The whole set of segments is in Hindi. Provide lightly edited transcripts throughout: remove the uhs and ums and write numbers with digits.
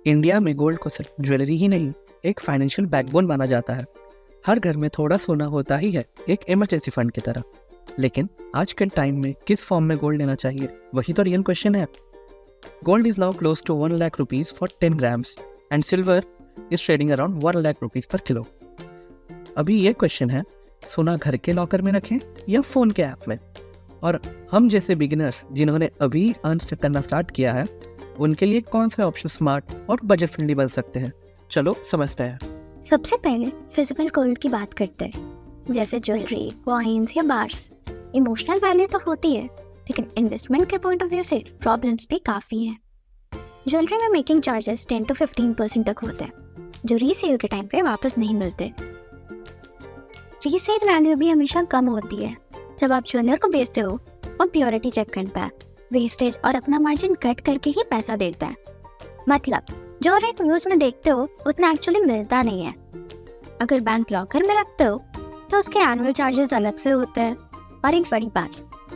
इंडिया में गोल्ड को सिर्फ ज्वेलरी ही नहीं, एक फाइनेंशियल बैकबोन माना जाता है। हर घर में थोड़ा सोना होता ही है, एक इमरजेंसी फंड की तरह। लेकिन आज के टाइम में किस फॉर्म में गोल्ड लेना चाहिए, वही तो रियल क्वेश्चन है। Gold is now close to 1 lakh rupees for 10 grams and silver is trading around 1 lakh rupees per kilo. अभी ये क्वेश्चन है, सोना घर के लॉकर में रखें या फ़ोन के ऐप में? और हम जैसे बिगिनर्स जिन्होंने अभी अर्न करना स्टार्ट किया है, उनके लिए कौन से ऑप्शन स्मार्ट और बजट फ्रेंडली बन सकते हैं, चलो समझते हैं। सबसे पहले फिजिकल गोल्ड की बात करते हैं, जैसे ज्वेलरी, कॉइन्स या बार्स। इमोशनल वैल्यू तो होती है, लेकिन इन्वेस्टमेंट के पॉइंट ऑफ व्यू से प्रॉब्लम्स भी काफ़ी हैं। ज्वेलरी में मेकिंग चार्जेस 10 to 15% तक होते हैं, जो रीसेल के टाइम पे वापस नहीं मिलते। रीसेल वैल्यू भी हमेशा कम होती है। जब आप ज्वेलर को बेचते हो, वो प्योरिटी चेक करता है, वेस्टेज और अपना मार्जिन कट करके ही पैसा देता है। मतलब जो रेट न्यूज़ में देखते हो उतना एक्चुअली मिलता नहीं है। अगर बैंक लॉकर में रखते हो तो उसके एनुअल चार्जेस अलग से होते हैं। और एक बड़ी बात,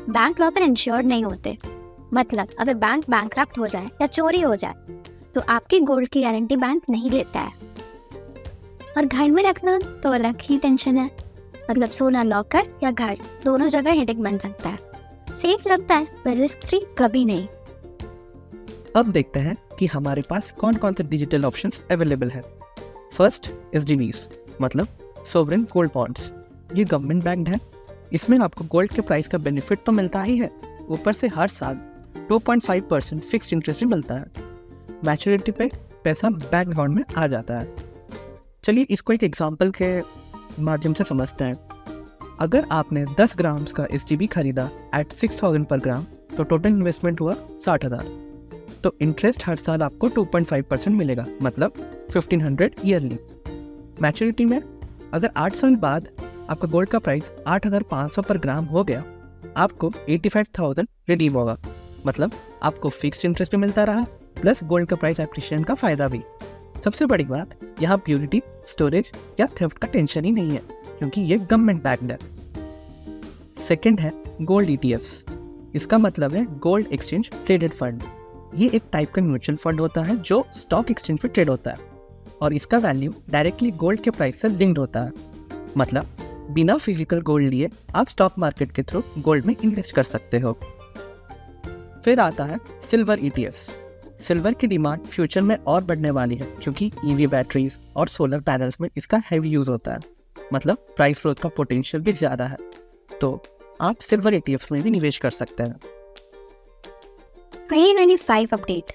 बैंक लॉकर इंश्योर्ड नहीं होते। मतलब अगर बैंक बैंकक्रप्ट हो जाए या चोरी हो जाए तो आपकी गोल्ड की गारंटी बैंक नहीं लेता है। और घर में रखना तो अलग ही टेंशन है। मतलब सोना लॉकर या घर, दोनों जगह हेडेक बन सकता है। सेफ लगता है पर रिस्क फ्री कभी नहीं। अब देखते हैं कि हमारे पास कौन कौन से डिजिटल ऑप्शंस अवेलेबल है। फर्स्ट SGBs, मतलब सोवरेन गोल्ड बॉन्ड्स। ये गवर्नमेंट बैक्ड है। इसमें आपको गोल्ड के प्राइस का बेनिफिट तो मिलता ही है, ऊपर से हर साल 2.5% फिक्स्ड इंटरेस्ट भी मिलता है। मैच्योरिटी पे पैसा बैंक अकाउंट में आ जाता है। चलिए इसको एक एग्जांपल के माध्यम से समझते हैं। अगर आपने 10 ग्राम्स का SGB खरीदा एट 6000 पर ग्राम, तो टोटल इन्वेस्टमेंट हुआ 60,000। तो इंटरेस्ट हर साल आपको 2.5% मिलेगा, मतलब 1500 ईयरली। मैच्योरिटी में अगर 8 साल बाद आपका गोल्ड का प्राइस 8500 पर ग्राम हो गया, आपको 85,000 रिडीम होगा। मतलब आपको फिक्स्ड इंटरेस्ट भी मिलता रहा, प्लस गोल्ड का प्राइस एप्रिशिएशन का फ़ायदा भी। सबसे बड़ी बात, यहाँ प्योरिटी, स्टोरेज या थेफ्ट का टेंशन ही नहीं है, क्योंकि ये गवर्नमेंट बैक्ड है। सेकेंड है गोल्ड ETFs। इसका मतलब है गोल्ड एक्सचेंज ट्रेडेड फंड। ये एक टाइप का म्यूचुअल फंड होता है जो स्टॉक एक्सचेंज पे ट्रेड होता है, और इसका वैल्यू डायरेक्टली गोल्ड के प्राइस से लिंक्ड होता है। मतलब बिना फिजिकल गोल्ड लिए आप स्टॉक मार्केट के थ्रू गोल्ड में इन्वेस्ट कर सकते हो। फिर आता है सिल्वर ETFs। सिल्वर की डिमांड फ्यूचर में और बढ़ने वाली है, क्योंकि EV बैटरीज और सोलर पैनल्स में इसका हैवी यूज होता है। मतलब प्राइस ग्रोथ का पोटेंशियल भी ज़्यादा है, तो आप सिल्वर ETFs में भी निवेश कर सकते हैं। 2025 अपडेट।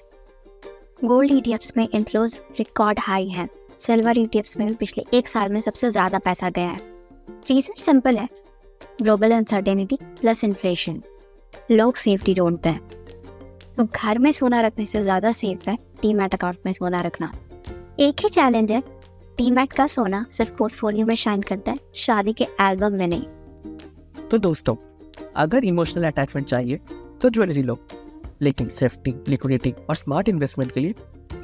गोल्ड ETFs में इनफ्लोज रिकॉर्ड हाई है। सिल्वर ETFs में भी पिछले 1 साल में सबसे ज़्यादा पैसा गया है। रीज़न सिंपल है, ग्लोबल अनसर्टेनिटी प्लस इन्फ्लेशन। लोग सेफ्टी ढूंढते हैं, तो घर में सोना रखने से ज़्यादा सेफ है डीमैट अकाउंट में सोना रखना। एक ही चैलेंज है, डीमैट का सोना सिर्फ पोर्टफोलियो में शाइन करता है, शादी के एल्बम में नहीं। तो दोस्तों, अगर इमोशनल अटैचमेंट चाहिए तो ज्वेलरी लो, लेकिन सेफ्टी, लिक्विडिटी और स्मार्ट इन्वेस्टमेंट के लिए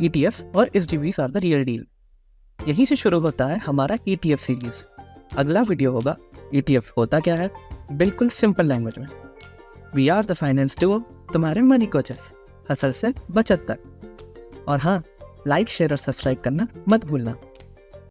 ETFs और SGBs are the real deal. यहीं से शुरू होता है हमारा ETF सीरीज। अगला वीडियो होगा ETF होता क्या है, बिल्कुल सिंपल लैंग्वेज में। We are the finance duo, तुम्हारे मनी कोचेस, हसल से बचत तक। और हाँ, लाइक, शेयर और सब्सक्राइब करना मत भूलना।